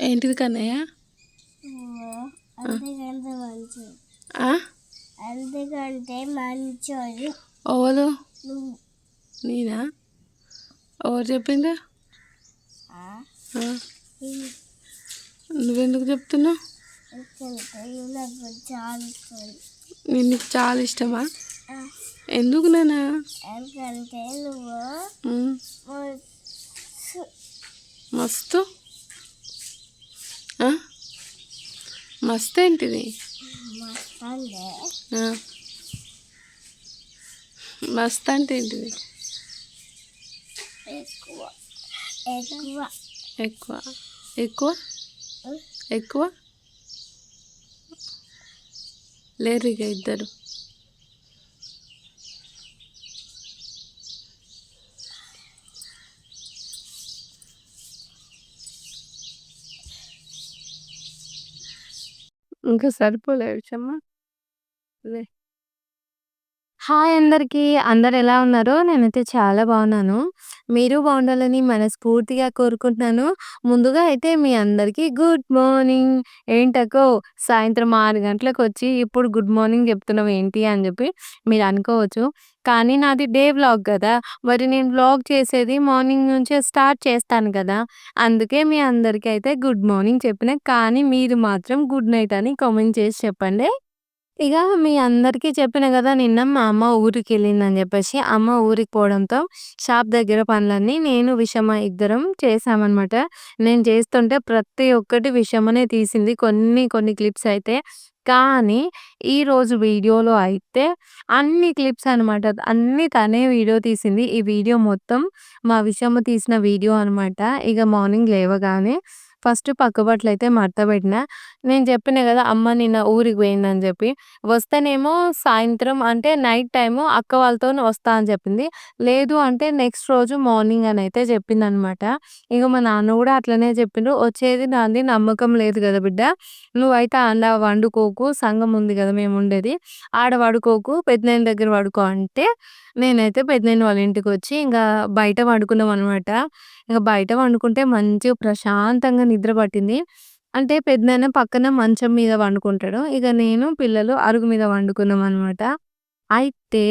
ఏంటిది కన్నయ్య? అంతకంటే మంచి ఆ? అంతకంటే మంచోడు ఓవలు నువ్వు. నేనా? ఎవరు చెప్పిండు? ఆ? ఆ, ఇది నువ్వెందుకు చెప్తున్నావు? ఎందుకంటే నువ్వు నాకు చాలా ఇష్టం. నేను నీకు చాలా ఇష్టమా? ఆ, ఎందుకు నానా? ఎందుకంటే నువ్వు మస్తు మస్తు ఆ? మస్తు ఏంటిది? మస్తు అంటే ఆ, మస్తు అంటే ఏంటిది? ఎక్కువ ఎక్కువ ఎక్కువ ఎక్కువ ఆ, ఎక్కువ లేరు ఇక ఇద్దరు. ఇంకా సరిపోలే విషయమ్మా. లే. హాయ్ అందరికీ. అందరూ ఎలా ఉన్నారో? నేనైతే చాలా బాగున్నాను. మీరు బాగుండాలని మనస్ఫూర్తిగా కోరుకుంటున్నాను. ముందుగా అయితే మీ అందరికీ గుడ్ మార్నింగ్. ఏంటకో సాయంత్రం 6 గంటలకొచ్చి ఇప్పుడు గుడ్ మార్నింగ్ చెప్తున్నావు ఏంటి అని చెప్పి మీరు అనుకోవచ్చు. కానీ నాది డే వ్లాగ్ కదా! మరి నేను వ్లాగ్ చేసేది మార్నింగ్ నుంచే స్టార్ట్ చేస్తాను కదా! అందుకే మీ అందరికీ అయితే గుడ్ మార్నింగ్ చెప్పిన. కానీ మీరు మాత్రం గుడ్ నైట్ అని కామెంట్ చేసి చెప్పండి. ఇక మీ అందరికీ చెప్పిన గదా! నిన్న మా అమ్మ ఊరికెళ్ళిందని జెప్పేసి. అమ్మ ఊరికి పోవడంతో షాప్ దగ్గర పనులన్నీ నేను, విషమ ఇద్దరం చేశామనమాట. నేను చేస్తుంటే ప్రతి ఒక్కటి విషమనే తీసింది. కొన్ని క్లిప్స్ అయితే. కానీ ఈరోజు వీడియోలో అయితే అన్ని క్లిప్స్ అనమాట. అన్నీ తనే వీడియో తీసింది. ఈ వీడియో మొత్తం మా విషమ తీసిన వీడియో అనమాట. ఇగ మార్నింగ్ లేవగానే ఫస్ట్ పక్క బట్టలయితే మడతబెట్టిన. నేను చెప్పిన గదా! అమ్మ నిన్న ఊరికి పోయిందని జెప్పి. వస్తేనేమో సాయంత్రం అంటే నైట్ టైము అక్క వాళ్ళతోని వస్తా అని చెప్పింది. లేదు అంటే నెక్స్ట్ రోజు మార్నింగ్ అనైతే చెప్పిందనమాట. ఇగ మా నాన్న గూడా అట్లనే చెప్పిండు. వచ్చేది నాది నమ్మకం లేదు గదా బిడ్డ! నువ్వైతే ఆడ వండుకోకు. సంఘం ఉంది గదా మేముండేది. ఆడ పడుకోకు. పెద్దనాన్న దగ్గర పడుకో అంటే, నేనైతే పెద్దనాన్న వాళ్ళ ఇంటికొచ్చి ఇంగా బయట పడుకున్నామనమాట. ఇంగ బయట పండుకుంటే మంచిగా ప్రశాంతంగా నిద్ర పట్టింది. అంటే పెద్దనాన్న పక్కన మంచం మీద పండుకుంటాడు. ఇగ నేను, పిల్లలు అరుగు మీద పండుకున్నామనమాట. అయితే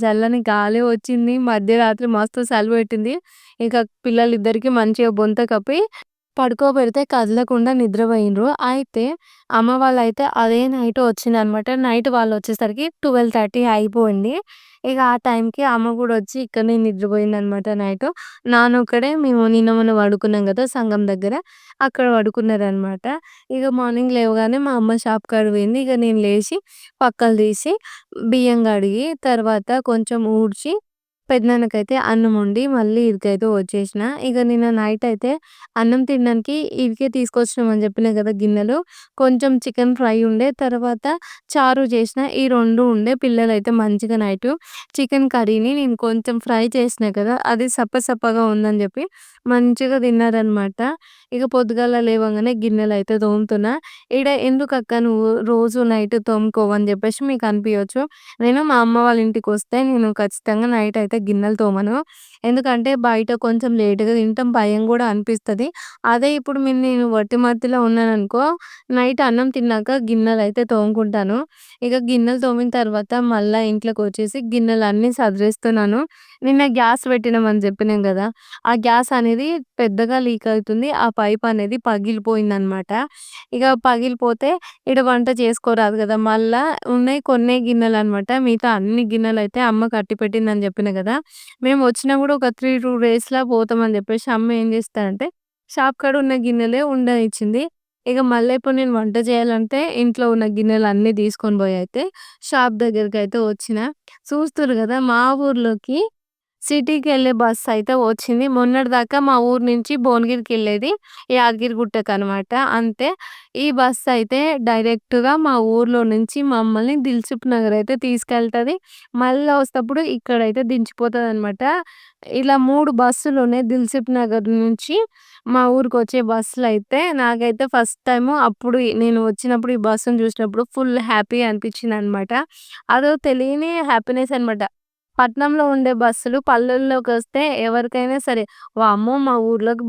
చల్లని గాలి వచ్చింది. మధ్యరాత్రి మస్తు సలి పెట్టింది. ఇక పిల్లలిద్దరికీ మంచిగా బొంత కప్పి పడుకోబెడితే కదలకుండా నిద్రపోయిండ్రు. అయితే అమ్మ వాళ్ళైతే అదే నైట్ వచ్చిందనమాట. నైట్ వాళ్ళొచ్చేసరికి 12:30 అయిపోయింది. ఇక ఆ టైంకి అమ్మ గూడా వచ్చి ఇక్కడనే నిద్రపోయిందనమాట నైటు. నాన్నొక్కడే మేము నిన్న మొన్న పడుకున్నాం గదా! సంఘం దగ్గర. అక్కడ పడుకున్నారనమాట. ఇగ మార్నింగ్ లేవగానే మా అమ్మ షాప్ కాడికి పోయింది. ఇగ నేను లేసి పక్కలు తీసి, బియ్యం కడిగి, తర్వాత కొంచెం ఊడ్చి, పెద్దనాన్నకైతే అన్నం వండి, మళ్ళీ ఈడికైతే వచ్చేసిన. ఇగ నిన్న నైట్ అయితే అన్నం తినడానికి ఈడికే తీసుకొచ్చినామని చెప్పినా గదా గిన్నెలు. కొంచెం చికెన్ ఫ్రై ఉండే, తర్వాత చారు చేసిన. ఈ 2 ఉండే. పిల్లలైతే మంచిగా నైటు చికెన్ కర్రీని నేను కొంచెం ఫ్రై చేసినా కదా! అది సప్పగా ఉందని చెప్పి మంచిగా తిన్నారనమాట. ఇక పొద్దుగాల లేవంగానే గిన్నెలైతే తోముతున్నా. ఈడ ఎందుకక్క నువ్వు రోజు నైట్ తోముకోవు అని జెప్పేసి మీకు అనిపియొచ్చు. నేను మా అమ్మ వాళ్ళ ఇంటికొస్తే నేను ఖచ్చితంగా నైట్ అయితే గిన్నెలు తోమను. ఎందుకంటే బయట కొంచెం లేట్‌గా తింటాం. భయం గూడా అనిపిస్తది. అదే ఇప్పుడు నేను వట్టి మత్తులో ఉన్నాననుకో, నైట్ అన్నం తిన్నాక గిన్నెలైతే తోముకుంటాను. ఇక గిన్నెలు తోమిన తర్వాత మళ్ళా ఇంట్లోకొచ్చేసి గిన్నెలన్నీ సదిరేస్తున్నాను. నిన్న గ్యాస్ పెట్టినామని జెప్పినాం గదా! ఆ గ్యాస్ అనేది పెద్దగా లీక్ అవుతుంది. ఆ పైప్ అనేది పగిలిపోయిందనమాట. ఇగ పగిలిపోతే ఈడ వంట చేసుకోరాదు గదా! మళ్ళా ఉన్నాయి కొన్నే గిన్నెలనమాట. మిగతా అన్ని గిన్నెలయితే అమ్మ కట్టిపెట్టిందని జెప్పిన గదా! మేము వచ్చినా గూడా ఒక 2 డేస్‌ల పోతామని జెప్పేసి అమ్మ ఏం జేస్తదంటే షాప్ కాడ ఉన్న గిన్నెలే ఉండనిచ్చింది. ఇగ మళ్ళా ఇప్పుడు నేను వంట చేయాలంటే ఇంట్లో ఉన్న గిన్నెలన్నీ తీసుకొని పోయి అయితే షాప్ దగ్గరికైతే వచ్చిన. చూస్తుర్రు గదా! మా ఊర్లోకి సిటీకెళ్ళే బస్సయితే వచ్చింది. మొన్నటిదాకా మా ఊరు నుంచి భువనగిరికెళ్ళేది యాదగిరిగుట్టకనమాట. అంతే. ఈ బస్సయితే డైరెక్ట్‌గా మా ఊర్లో నుంచి మమ్మల్ని దిల్సుఖ్ నగర్ అయితే తీసుకెళ్తది. మళ్ళా వస్తప్పుడు ఇక్కడైతే దించిపోతదనమాట. ఇలా 3 బస్సులున్నాయి దిల్సుఖ్ నగర్ నుంచి మా ఊరికొచ్చే బస్సులయితే. నాకైతే ఫస్ట్ టైము అప్పుడు నేను వచ్చినప్పుడు ఈ బస్సుని చూసినప్పుడు ఫుల్ హ్యాపీ అనిపించిందనమాట. అదో తెలియని హ్యాపీనెస్ అనమాట. పట్నంలో ఉండే బస్సులు పల్లెల్లోకొస్తే ఎవరికైనా సరే, వామ్మో! మా ఊర్లోకి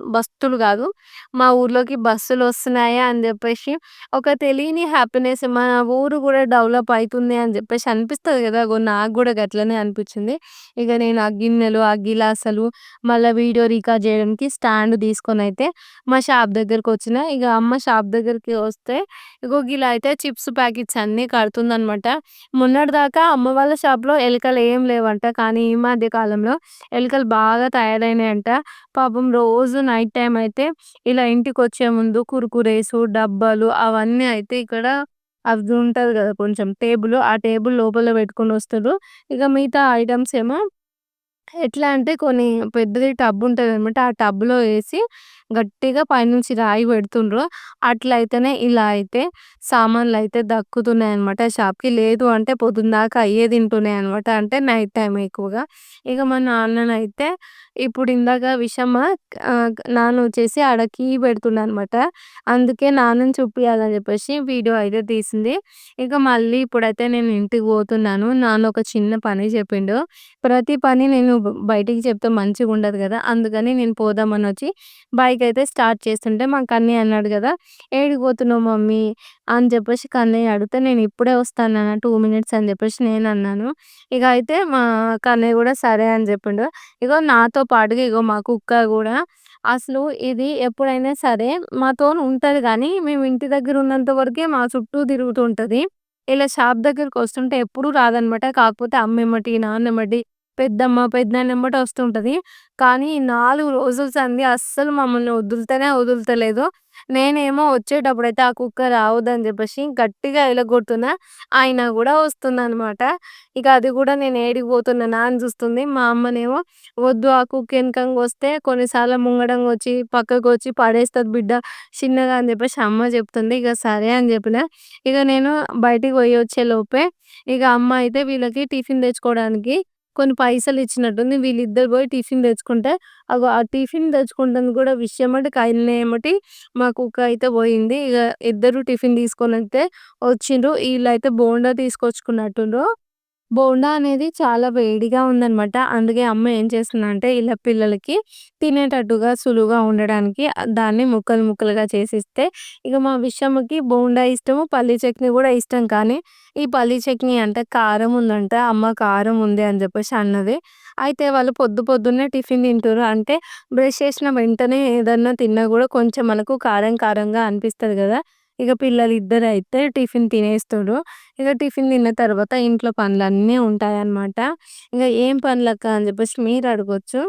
బస్తులు గాదు. మా ఊర్లోకి బస్సులొస్తున్నాయా అని జెప్పేసి ఒక తెలియని హ్యాపీనెస్, మన ఊరు గూడా డెవలప్ అయితుంది అని జెప్పేసి అనిపిస్తది గదా! నాకు గూడా గట్లనే అనిపిచ్చింది. ఇగ నేను ఆ గిన్నెలు, ఆ గిలాసలు, మళ్ళా వీడియో రికార్డ్ జేయడానికి స్టాండ్ తీసుకొనైతే మా షాప్ దగ్గరకొచ్చిన. ఇగ అమ్మ షాప్ దగ్గరికి వస్తే ఇగో గిలా అయితే చిప్స్ ప్యాకెట్స్ అన్నీ కడుతుందనమాట. మొన్నటిదాకా అమ్మ వాళ్ళ షాప్‌లో ఎలకలేం లేవంట. కానీ ఈ మధ్య కాలంలో ఎలుకలు బాగా తయారైనాయంట. పాపం రోజు నైట్ టైమ్ అయితే ఇలా ఇంటికొచ్చే ముందు కుర్కురేసు, డబ్బాలు అవన్నీ అయితే ఇక్కడ అది ఉంటది గదా! కొంచెం టేబులు, ఆ టేబుల్ లోపల పెట్టుకొనొస్తరు. ఇక మిగతా ఐటెమ్స్ ఏమో ఎట్లా అంటే కొన్ని పెద్దది టబ్ ఉంటదనమాట. ఆ టబ్‌లో ఏసి గట్టిగా పైనుంచి రాయి పెడుతుండ్రు. అట్లయితేనే ఇలా అయితే సామాన్లయితే దక్కుతున్నాయనమాట షాప్‌కి. లేదు అంటే పొద్దునదాకా అయ్యే తింటున్నాయనమాట. అంటే నైట్ టైమ్ ఎక్కువగా. ఇక మా నాన్ననైతే ఇప్పుడు ఇందాక విషమ నాన్న వచ్చేసి ఆడ కీ పెడుతుండనమాట. అందుకే నాన్నని చూపియాలని చెప్పేసి వీడియో అయితే తీసింది. ఇక మళ్ళీ ఇప్పుడైతే నేను ఇంటికి పోతున్నాను. నాన్న ఒక చిన్న పని చెప్పిండు. ప్రతి పని నేను బయటికి చెప్తే మంచిగుండదు గదా! అందుకని నేను పోదామనొచ్చి బైకయితే స్టార్ట్ చేస్తుంటే మా కన్నయ్య అన్నాడు గదా! "ఏడికి పోతున్నావు మమ్మీ" అని జెప్పేసి కన్నయ్య అడిగితే, "నేను ఇప్పుడే వస్తాను నాన్న 2 మినిట్స్" అని జెప్పేసి నేనన్నాను. ఇగ అయితే మా కన్నయ్య గూడా సరే అని జెప్పిండు. ఇగో నాతో పాటుగా ఇగో మా కుక్క గూడా అసలు ఇది ఎప్పుడైనా సరే మాతోని ఉంటది గానీ, మేము ఇంటి దగ్గర ఉన్నంత వరకే మా చుట్టూ తిరుగుతూ ఉంటది. ఇలా షాప్ దగ్గరకొస్తుంటే ఎప్పుడు రాదనమాట. కాకపోతే అమ్మెమ్మటి, నాన్నెమ్మటి, పెద్దమ్మ, పెదనాన్న ఎమ్మట వస్తుంటది. కానీ 4 రోజుల సంధి అస్సలు మమ్మల్ని వదులుతనే వదులుతలేదు. నేనేమో వచ్చేటప్పుడైతే ఆ కుక్క రావద్దని జెప్పేసి గట్టిగా ఎలగొడుతున్నా. అయినా గూడా వస్తుందనమాట. ఇక అది గూడా నేను ఏడికి పోతున్నానా అని జూస్తుంది. మా అమ్మనేమో "వద్దు ఆ కుక్క ఎనకంగా వస్తే కొన్నిసార్లు ముంగడంగా వచ్చి పక్కకొచ్చి పడేస్తది బిడ్డ చిన్నగా" అని జెప్పేసి అమ్మ జెప్తుంది. ఇగ సరే అని జెప్పిన. ఇగ నేను బయటికి పోయొచ్చే లోపే ఇగ అమ్మ అయితే వీళ్ళకి టిఫిన్ తెచ్చుకోవడానికి కొన్ని పైసలిచ్చినట్టుంది. వీళ్ళిద్దరు పోయి టిఫిన్ తెచ్చుకుంటే, అగో ఆ టిఫిన్ తెచ్చుకుంటందుకు గూడా విషయమటి కైల్నే ఎమ్మటి మా కుక్క అయితే పోయింది. ఇగ ఇద్దరు టిఫిన్ తీసుకొనైతే వచ్చిండ్రు. ఈళ్ళైతే బోండా తీసుకొచ్చుకున్నట్టుండ్రు. బోండా అనేది చాలా వేడిగా ఉందనమాట. అందుకే అమ్మ ఏం చేస్తుందంటే, ఇలా పిల్లలకి తినేటట్టుగా సులువుగా ఉండడానికి దాన్ని ముక్కలు ముక్కలుగా చేసిస్తే, ఇక మా విషమ్మకి బోండా ఇష్టము, పల్లీ చట్నీ గూడా ఇష్టం. కానీ, ఈ పల్లీ చట్నీ అంటే కారం ఉందంట. అమ్మ కారం ఉంది అని జెప్పేసి అన్నది. అయితే వాళ్ళు పొద్దున్నే టిఫిన్ తింటుర్రు. అంటే బ్రష్ చేసిన వెంటనే ఏదన్నా తిన్నా గూడా కొంచెం మనకు కారం కారంగా అనిపిస్తది గదా! ఇక పిల్లలిద్దరైతే టిఫిన్ తినేస్తుండ్రు. ఇక టిఫిన్ తిన్న తర్వాత ఇంట్లో పనులన్నీ ఉంటాయన్నమాట. ఇంగ "ఏం పనులక్క" అని జెప్పేసి మీరడగొచ్చు.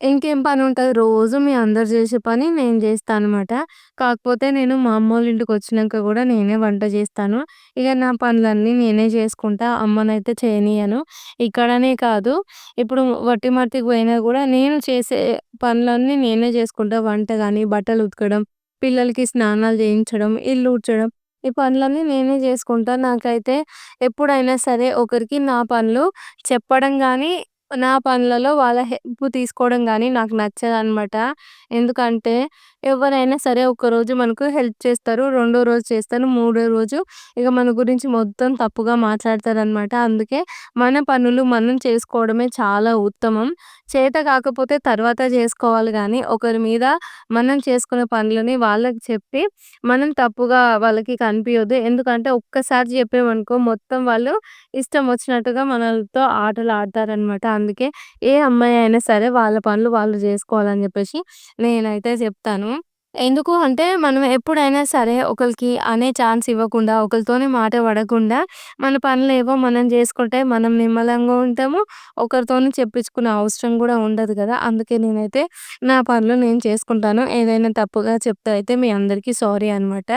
ఇంకేం పనుంటది, రోజు మీ అందరు జేసే పని నేను జేస్తా అనమాట. కాకపోతే నేను మా అమ్మోళ్ళ ఇంటికొచ్చినంక గూడా నేనే వంట జేస్తాను. ఇగ నా పనులన్నీ నేనే జేసుకుంటా. అమ్మనైతే చేయనియ్యను. ఇక్కడనే కాదు, ఇప్పుడు వట్టిమట్టికి పోయినా గూడా నేను చేసే పనులన్నీ నేనే జేసుకుంటా. వంట గాని, బట్టలు ఉతకడం, పిల్లలకి స్నానాలు జేయించడం, ఇల్లు ఊడ్చడం, ఈ పనులన్నీ నేనే జేసుకుంటా. నాకైతే ఎప్పుడైనా సరే ఒకరికి నా పనులు చెప్పడం గానీ, నా పనులలో వాళ్ళ హెల్ప్ తీసుకోవడం గానీ నాకు నచ్చదనమాట. ఎందుకంటే ఎవరైనా సరే ఒకరోజు మనకు హెల్ప్ చేస్తారు. రెండో రోజు చేస్తారు. మూడో రోజు ఇక మన గురించి మొత్తం తప్పుగా మాట్లాడతారనమాట. అందుకే మన పనులు మనం చేసుకోవడమే చాలా ఉత్తమం. చేత కాకపోతే తర్వాత జేసుకోవాలి గానీ, ఒకరి మీద మనం చేసుకునే పనులని వాళ్ళకి చెప్పి మనం తప్పుగా వాళ్ళకి కనిపియొద్దు. ఎందుకంటే ఒక్కసారి చెప్పామనుకో మొత్తం వాళ్ళు ఇష్టం వచ్చినట్టుగా మనలతో ఆటలు ఆడతారనమాట. అందుకే ఏ అమ్మాయి అయినా సరే వాళ్ళ పనులు వాళ్ళు జేసుకోవాలని జెప్పేసి నేనైతే చెప్తాను. ఎందుకు అంటే మనం ఎప్పుడైనా సరే ఒకళ్ళకి అనే ఛాన్స్ ఇవ్వకుండా, ఒకళ్ళతోని మాట పడకుండా మన పనులేవో మనం జేసుకుంటే మనం నిమ్మలంగా ఉంటాము. ఒకరితోని చెప్పించుకునే అవసరం గూడా ఉండదు గదా! అందుకే నేనైతే నా పనులు నేను చేసుకుంటాను. ఏదైనా తప్పుగా చెప్తే అయితే మీ అందరికీ సారీ అనమాట.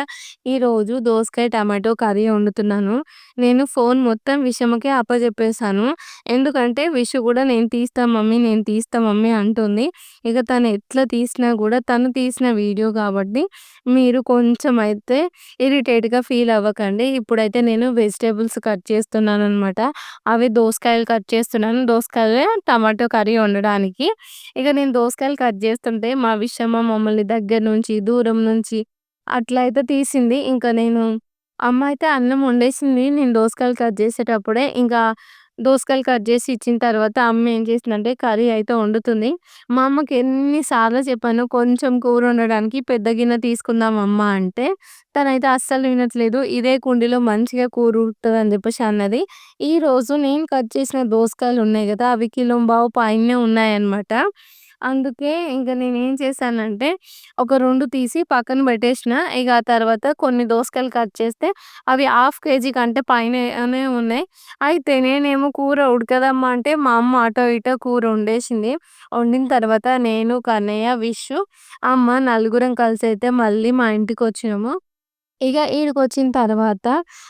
ఈరోజు దోసకాయ, టమాటో కర్రీ వండుతున్నాను. నేను ఫోను మొత్తం విషమకే అప్పజెప్పేసాను. ఎందుకంటే విషు గూడా "నేను తీస్తా మమ్మీ, నేను తీస్తా మమ్మీ" అంటుంది. ఇక తను ఎట్లా తీసినా గూడా తను తీసిన వీడియో కాబట్టి మీరు కొంచెం అయితే ఇరిటేట్‌గా ఫీల్ అవ్వకండి. ఇప్పుడైతే నేను వెజిటబుల్స్ కట్ చేస్తున్నాననమాట. అవి దోసకాయలు కట్ చేస్తున్నాను. దోసకాయలు, టమాటో కర్రీ వండడానికి. ఇక నేను దోసకాయలు కట్ చేస్తుంటే మా విషమ మమ్మల్ని దగ్గర నుంచి, దూరం నుంచి అట్లా అయితే తీసింది. ఇంకా నేను అమ్మ అయితే అన్నం వండేసింది. నేను దోసకాయలు కట్ చేసేటప్పుడే ఇంకా దోసకాయలు కట్ చేసి ఇచ్చిన తర్వాత అమ్మ ఏం చేసిందంటే కర్రీ అయితే వండుతుంది. మా అమ్మకి ఎన్ని సార్లు చెప్పాను కొంచెం కూర వండడానికి పెద్ద గిన్నె తీసుకుందాం అమ్మ అంటే, తనైతే అస్సలు వినట్లేదు. ఇదే కుండీలో మంచిగా కూర ఉడుకుతదని చెప్పేసి అన్నది. ఈరోజు నేను కట్ చేసిన దోసకాయలు ఉన్నాయి గదా! అవి కిలోంపావు పైనే ఉన్నాయన్నమాట. అందుకే ఇంక నేనేం చేశానంటే, ఒక 2 తీసి పక్కన పెట్టేసిన. ఇగ ఆ తర్వాత కొన్ని దోసకాయలు కట్ చేస్తే అవి హాఫ్ కేజీ కంటే పైనే ఉన్నాయి. అయితే నేనేమో కూర ఉడకదమ్మా అంటే, మా అమ్మ అటో ఇటో కూర వండేసింది. వండిన తర్వాత నేను, కన్నయ్య, విషు, అమ్మ నలుగురం కలిసైతే మళ్ళీ మా ఇంటికొచ్చినాము. ఇగ ఈడకొచ్చిన తర్వాత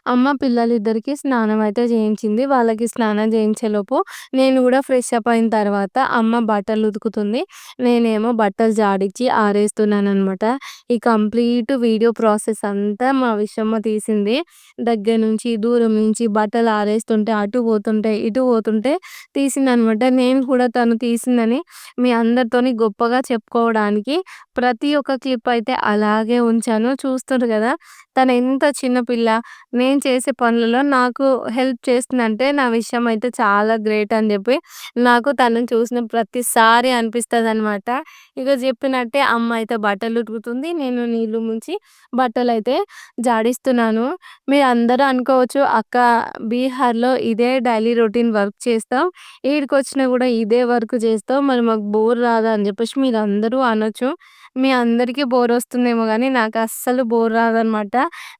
అమ్మ పిల్లలిద్దరికీ స్నానం అయితే చేయించింది. వాళ్ళకి స్నానం చేయించేలోపు నేను గూడా ఫ్రెష్ అప్ అయిన తర్వాత అమ్మ బట్టలు ఉతుకుతుంది. నేనేమో బట్టలు జాడించి ఆరేస్తున్నాననమాట. ఈ కంప్లీట్ వీడియో ప్రాసెస్ అంతా మా విషయమ్మ తీసింది. దగ్గర నుంచి, దూరం నుంచి బట్టలు ఆరేస్తుంటే, అటు పోతుంటే, ఇటు పోతుంటే తీసిందనమాట. నేను కూడా తను తీసిందని మీ అందరితోని గొప్పగా చెప్పుకోవడానికి ప్రతి ఒక్క క్లిప్ అయితే అలాగే ఉంచాను. చూస్తుర్రు గదా! తనెంత చిన్న పిల్ల. నేను చేసే పనులలో నాకు హెల్ప్ చేస్తుందంటే నా విషయం అయితే చాలా గ్రేట్ అని జెప్పి నాకు తనని చూసిన ప్రతిసారి అనిపిస్తదనమాట. ఇగ జెప్పినట్టే అమ్మ అయితే బట్టలు ఉతుకుతుంది. నేను నీళ్లు ముంచి బట్టలైతే జాడిస్తున్నాను. మీరందరూ అనుకోవచ్చు అక్క బీహార్‌లో ఇదే డైలీ రొటీన్ వర్క్ చేస్తావు. ఈడికొచ్చినా గూడా ఇదే వర్క్ చేస్తావు. మరి మాకు బోర్ రాదా అని జెప్పేసి మీరందరూ అనొచ్చు. మీ అందరికీ బోరొస్తుందేమో గానీ నాకస్సలు బోర్ రాదనమాట.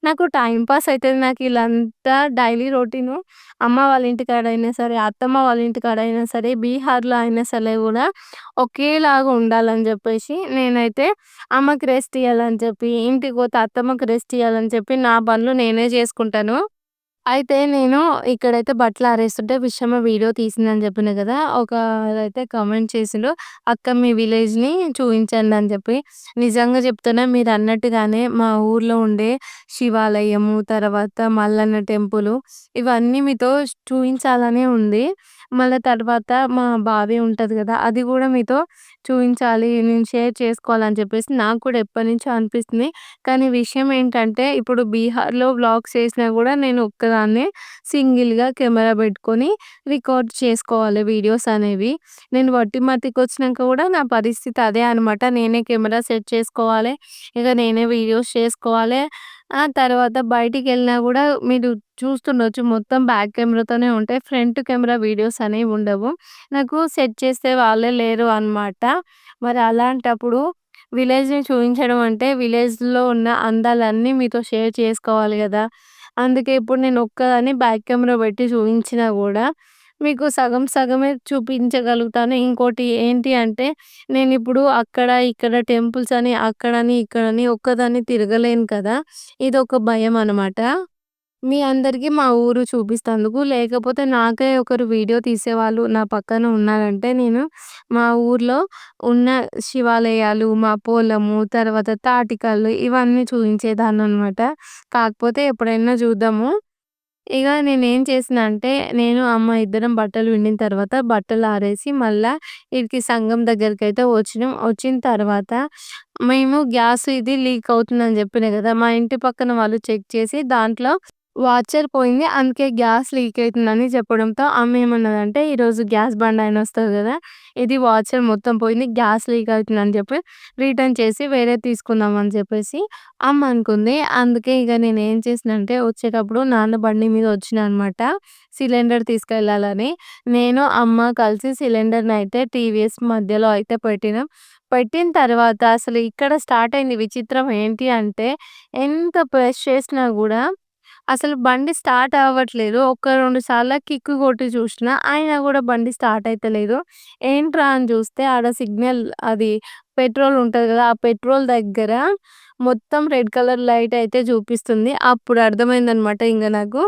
నాకు టైమ్ పాస్ అయితది. నాకిలంతా డైలీ రొటీను అమ్మ వాళ్ళ ఇంటికాడైనా సరే, అత్తమ్మ వాళ్ళ ఇంటికాడైనా సరే, బీహార్‌లో అయినా సరే గూడా ఒకేలాగా ఉండాలని జెప్పేసి నేనైతే అమ్మకి రెస్ట్ ఇయ్యాలని చెప్పి, ఇంటికి పోతే అత్తమ్మకి రెస్ట్ ఇయ్యాలని చెప్పి నా పనులు నేనే జేసుకుంటాను. అయితే నేను ఇక్కడైతే బట్టలారేస్తుంటే విషయమ్మ వీడియో తీసిందని చెప్పిన గదా! ఒకరైతే కామెంట్ చేసిండు. "అక్క మీ విలేజ్‌ని చూయించండి" అని చెప్పి. నిజంగా చెప్తున్నా మీరన్నట్టుగానే మా ఊర్లో ఉండే శివాలయము, తర్వాత మల్లన్న టెంపులు ఇవన్నీ మీతో చూయించాలనే ఉంది. మళ్ళా తర్వాత మా బావి ఉంటది గదా! అది గూడా మీతో చూయించాలి. నేను షేర్ చేసుకోవాలని చెప్పేసి నాకు కూడా ఎప్పటినుంచో అనిపిస్తుంది. కానీ విషయం ఏంటంటే ఇప్పుడు బీహార్‌లో వ్లాగ్స్ చేసినా గూడా నేను ఒక్కదాన్నే సింగిల్‌గా కెమెరా పెట్టుకొని రికార్డ్ చేసుకోవాలి వీడియోస్ అనేవి. నేను వట్టిమతికొచ్చినంక గూడా నా పరిస్థితి అదే అనమాట. నేనే కెమెరా సెట్ చేసుకోవాలి. ఇగ నేనే వీడియోస్ చేసుకోవాలి. ఆ తర్వాత బయటికెళ్ళినా గూడా మీరు చూస్తుండొచ్చు మొత్తం బ్యాక్ కెమెరాతోనే ఉంటాయి. ఫ్రంట్ కెమెరా వీడియోస్ అనేవి ఉండవు. నాకు సెట్ చేసే వాళ్ళే లేరు అనమాట. మరి అలాంటప్పుడు విలేజ్‌ని చూయించడం అంటే విలేజ్‌లో ఉన్న అందాలన్నీ మీతో షేర్ చేసుకోవాలి గదా! అందుకే ఇప్పుడు నేను ఒక్కదాన్ని బ్యాక్ కెమెరా పెట్టి చూయించినా గూడా మీకు సగం సగమే చూపించగలుగుతాను. ఇంకోటి ఏంటి అంటే నేనిప్పుడు అక్కడ, ఇక్కడ టెంపుల్స్ అని అక్కడని, ఇక్కడని ఒక్కదాన్ని తిరగలేను కదా! ఇదొక భయం అనమాట. మీ అందరికి మా ఊరు చూపిస్తందుకు. లేకపోతే నాకే ఒకరు వీడియో తీసేవాళ్ళు నా పక్కన ఉన్నారంటే నేను మా ఊర్లో ఉన్న శివాలయాలు, మా పొలము, తర్వాత తాటికల్లు ఇవన్నీ చూయించేదాన్ననమాట. కాకపోతే ఎప్పుడైనా చూద్దాము. ఇగ నేనేం చేసినా అంటే, నేను, అమ్మ ఇద్దరం బట్టలు పిండిన తర్వాత బట్టలారేసి మళ్ళా ఈడికి సంఘం దగ్గరికైతే వచ్చినాం. వచ్చిన తర్వాత మేము గ్యాస్ ఇది లీక్ అవుతుందని జెప్పినా గదా! మా ఇంటి పక్కన వాళ్ళు చెక్ చేసి దాంట్లో వాచర్ పోయింది. అందుకే గ్యాస్ లీక్ అయితుందని చెప్పడంతో అమ్మ ఏమన్నదంటే, "ఈరోజు గ్యాస్ బండాయన వస్తది గదా! ఇది వాచర్ మొత్తం పోయింది. గ్యాస్ లీక్ అవుతుందని చెప్పి రిటర్న్ చేసి వేరేది తీసుకుందాం" అని చెప్పేసి అమ్మ అనుకుంది. అందుకే ఇగ నేనేం చేసినంటే వచ్చేటప్పుడు నాన్న బండి మీద వచ్చినా అనమాట. సిలిండర్ తీసుకెళ్ళాలని. నేను, అమ్మ కలిసి సిలిండర్‌నయితే టీవీఎస్ మధ్యలో అయితే పెట్టినాం. పెట్టిన తర్వాత అసలు ఇక్కడ స్టార్ట్ అయింది విచిత్రం ఏంటి అంటే, ఎంత ప్రెస్ చేసినా గూడా అసలు బండి స్టార్ట్ అవ్వట్లేదు. ఒక 2 సార్ల కిక్ కొట్టి చూషినా, అయినా గూడా బండి స్టార్ట్ అయితలేదు. ఏంట్రా అని జూస్తే ఆడ సిగ్నల్ అది పెట్రోల్ ఉంటది గదా! ఆ పెట్రోల్ దగ్గర మొత్తం రెడ్ కలర్ లైట్ అయితే చూపిస్తుంది. అప్పుడు అర్థమైందనమాట ఇంగ నాకు.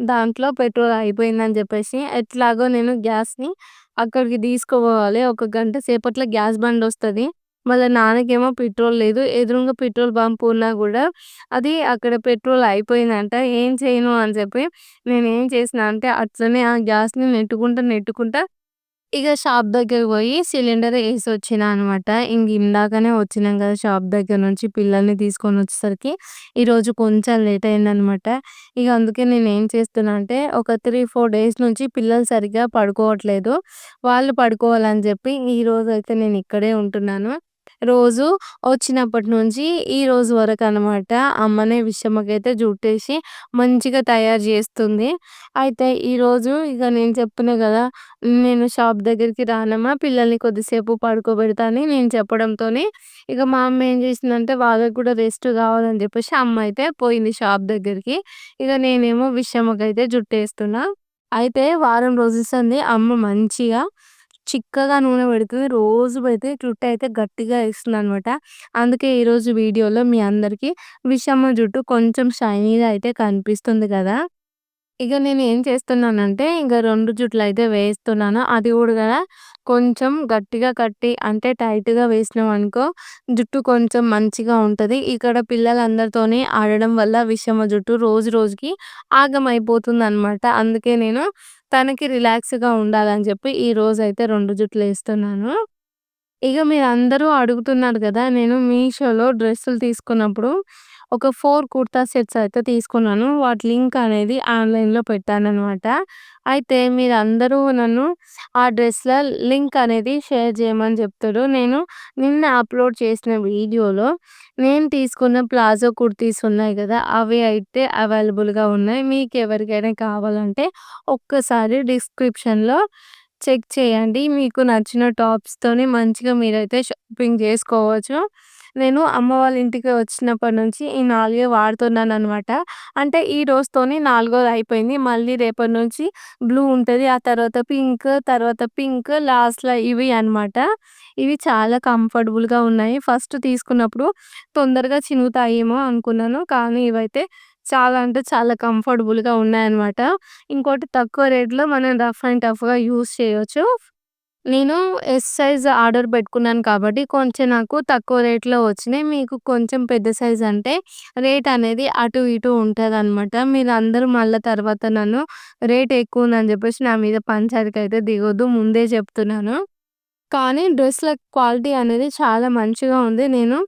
దాంట్లో పెట్రోల్ అయిపోయిందని జెప్పేసి. ఎట్లాగో నేను గ్యాస్‌ని అక్కడికి తీసుకుపోవాలి. ఒక గంట సేపట్లో గ్యాస్ బండొస్తది. మళ్ళా నాన్నకేమో పెట్రోల్ లేదు. ఎదురుంగా పెట్రోల్ బంక్ ఉన్నా గూడా అది అక్కడ పెట్రోల్ అయిపోయిందంట. ఏం చేయను అని చెప్పి నేనేం చేసినా అంటే అట్లనే ఆ గ్యాస్‌ని నెట్టుకుంటా ఇక షాప్ దగ్గరకి పోయి సిలిండర్ ఏసొచ్చినా అనమాట. ఇందాకనే వచ్చినాం కదా షాప్ దగ్గర నుంచి పిల్లల్ని తీసుకొనొచ్చేసరికి ఈరోజు కొంచెం లేట్ అయిందనమాట. ఇక అందుకే నేనేం చేస్తున్నా అంటే ఒక 3, 4 డేస్ నుంచి పిల్లలు సరిగ్గా పడుకోవట్లేదు. వాళ్ళు పడుకోవాలని చెప్పి ఈరోజైతే నేను ఇక్కడే ఉంటున్నాను. రోజు వచ్చినప్పటి నుంచి ఈ రోజు వరకనమాట అమ్మనే విషమ్మకైతే జుట్టేసి మంచిగా తయారు జేస్తుంది. అయితే ఈరోజు ఇక నేను చెప్పినా గదా! నేను షాప్ దగ్గరికి రానమ్మా పిల్లల్ని కొద్దిసేపు పడుకోబెడతా అని నేను చెప్పడంతోని ఇక మా అమ్మ ఏం జేసిందంటే వాళ్ళకి కూడా రెస్ట్ కావాలని జెప్పేసి అమ్మ అయితే పోయింది షాప్ దగ్గరికి. ఇక నేనేమో విషమ్మకైతే జుట్టేస్తున్నా. అయితే వారం రోజుల సంది అమ్మ మంచిగా చిక్కగా నూనె పెడుతుంది. రోజు పెడితే జుట్టయితే గట్టిగా ఏస్తుందనమాట. అందుకే ఈరోజు వీడియోలో మీ అందరికీ విషమ జుట్టు కొంచెం షైనీగా అయితే కనిపిస్తుంది కదా! ఇక నేనేం చేస్తున్నానంటే ఇంక 2 జుట్లయితే వేస్తున్నాను. అది కూడా కొంచెం గట్టిగా కట్టి అంటే టైట్‌గా వేసినామనుకో జుట్టు కొంచెం మంచిగా ఉంటది. ఇక్కడ పిల్లలందరితోని ఆడడం వల్ల విషమ జుట్టు రోజు రోజుకి ఆగమైపోతుందనమాట. అందుకే నేను తనకి రిలాక్స్‌గా ఉండాలని చెప్పి ఈరోజైతే 2 జుట్లేస్తున్నాను. ఇగ మీరందరూ అడుగుతున్నారు గదా! నేను మీషోలో డ్రెస్సులు తీసుకున్నప్పుడు ఒక 4 కుర్తా సెట్స్ అయితే తీసుకున్నాను. వాటి లింక్ అనేది ఆన్‌లైన్‌లో పెట్టాననమాట. అయితే మీరందరూ నన్ను ఆ డ్రెస్‌ల లింక్ అనేది షేర్ చేయమని చెప్తుర్రు. నేను నిన్న అప్‌లోడ్ చేసిన వీడియోలో నేను తీసుకున్న ప్లాజో కుర్తీస్ ఉన్నాయి గదా! అవి అయితే అవైలబుల్‌గా ఉన్నాయి. మీకెవరికైనా కావాలంటే ఒక్కసారి డిస్క్రిప్షన్‌లో చెక్ చేయండి. మీకు నచ్చిన టాప్స్‌తోని మంచిగా మీరైతే షాపింగ్ జేసుకోవచ్చు. నేను అమ్మ వాళ్ళ ఇంటికి వచ్చినప్పటి నుంచి ఈ 4 వాడుతున్నాననమాట. అంటే ఈ రోజుతోని నాలుగోది అయిపోయింది. మళ్ళీ రేపటి నుంచి బ్లూ ఉంటది. ఆ తర్వాత పింక్ లాస్ట్‌లో ఇవి అన్నమాట. ఇవి చాలా కంఫర్టబుల్‌గా ఉన్నాయి. ఫస్ట్ తీసుకున్నప్పుడు తొందరగా చినుగుతాయేమో అనుకున్నాను. కానీ ఇవైతే చాలా అంటే చాలా కంఫర్టబుల్‌గా ఉన్నాయన్నమాట. ఇంకోటి తక్కువ రేట్‌లో మనం రఫ్ అండ్ టఫ్‌గా యూజ్ చేయొచ్చు. నేను ఎస్ సైజ్ ఆర్డర్ పెట్టుకున్నాను కాబట్టి కొంచెం నాకు తక్కువ రేట్‌లో వచ్చినాయి. మీకు కొంచెం పెద్ద సైజ్ అంటే రేట్ అనేది అటు ఇటు ఉంటదనమాట. మీరందరూ మళ్ళా తర్వాత నన్ను రేట్ ఎక్కువుందని చెప్పేసి నా మీద పంచాయతీకైతే దిగొద్దు. ముందే చెప్తున్నాను. కానీ డ్రెస్‌ల క్వాలిటీ అనేది చాలా మంచిగా ఉంది. నేను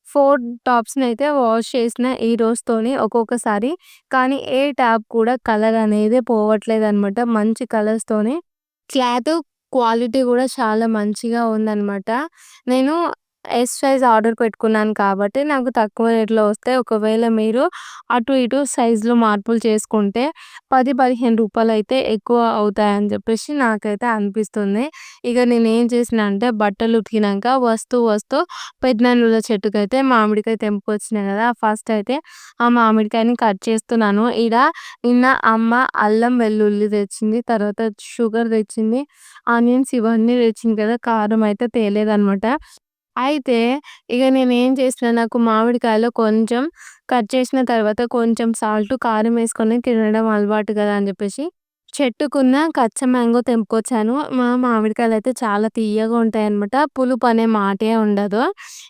4 టాప్స్‌నైతే వాష్ చేసిన ఈ రోజుతోని ఒక్కొక్కసారి. కానీ ఏ టాప్ కూడా కలర్ అనేది పోవట్లేదనమాట. మంచి కలర్స్‌తోని క్లాత్ క్వాలిటీ గూడా చాలా మంచిగా ఉందనమాట. నేను ఎస్ సైజ్ ఆర్డర్ పెట్టుకున్నాను కాబట్టి నాకు తక్కువ రేట్‌లో వస్తాయి. ఒకవేళ మీరు అటు ఇటు సైజ్‌లో మార్పులు చేసుకుంటే 10, 15 రూపాయలైతే ఎక్కువ అవుతాయని చెప్పేసి నాకైతే అనిపిస్తుంది. ఇక నేనేం చేసినా అంటే బట్టలు ఉతికినంక వస్తూ పెదనాన్నోళ్ళ చెట్టుకైతే మామిడికాయ తెంపుకొచ్చినా గదా! ఫస్ట్ అయితే ఆ మామిడికాయని కట్ చేస్తున్నాను. నిన్న అమ్మ అల్లం, వెల్లుల్లి తెచ్చింది. తర్వాత షుగర్ తెచ్చింది. ఆనియన్స్ ఇవన్నీ తెచ్చింది కదా! కారం అయితే తేలేదనమాట. అయితే ఇగ నేనేం చేసినా నాకు మామిడికాయలో కొంచెం కట్ చేసిన తర్వాత కొంచెం సాల్ట్, కారం ఏసుకొని తినడం అలవాటు గదా! అని జెప్పేసి చెట్టుకున్న కచ్చ మ్యాంగో తెంపుకొచ్చాను. మామిడికాయలైతే చాలా తియ్యగా ఉంటాయన్నమాట. పులుపు అనే మాటే ఉండదు.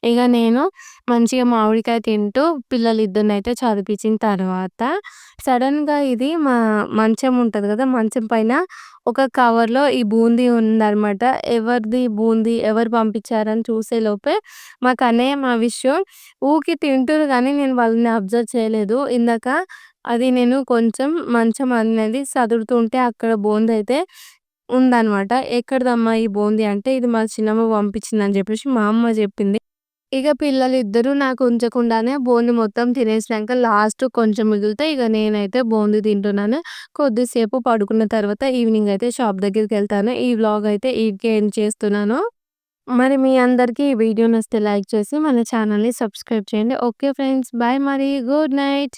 ఇగ నేను మంచిగా మామిడికాయ తింటూ పిల్లలిద్దరినైతే చదివిపించిన తర్వాత సడెన్‌గా ఇది మంచం ఉంటది గదా! మంచం పైన ఒక కవర్‌లో ఈ బూందీ ఉందన్నమాట. ఎవరిది బూందీ? ఎవరు పంపించారని చూసేలోపే మా కన్నయ్య, మా విషు ఊకే తింటుర్రు గానీ నేను వాళ్ళని అబ్జర్వ్ చేయలేదు. ఇందాక అది నేను కొంచెం మంచం అనేది సదురుతుంటే అక్కడ బూందయితే ఉందన్నమాట. "ఎక్కడిదమ్మా ఈ బూందీ" అంటే, "ఇది మా చిన్నమ్మ పంపించిందని" జెప్పేసి మా అమ్మ జెప్పింది. ఇగ పిల్లలిద్దరూ నాకు ఉంచకుండానే బూందీ మొత్తం తినేసినంక లాస్ట్ కొంచెం మిగిలితే ఇగ నేనైతే బూందీ తింటున్నాను. కొద్దిసేపు పడుకున్న తర్వాత ఈవినింగ్ అయితే షాప్ దగ్గరికెళ్తాను. ఈ వ్లాగ్ అయితే ఈడికే ఎండ్ చేస్తున్నాను. మరి మీ అందరికీ ఈ వీడియో నచ్చితే లైక్ చేసి మన ఛానల్‌ని సబ్స్క్రైబ్ చేయండి. Okay friends. బాయ్ మరి. Good night.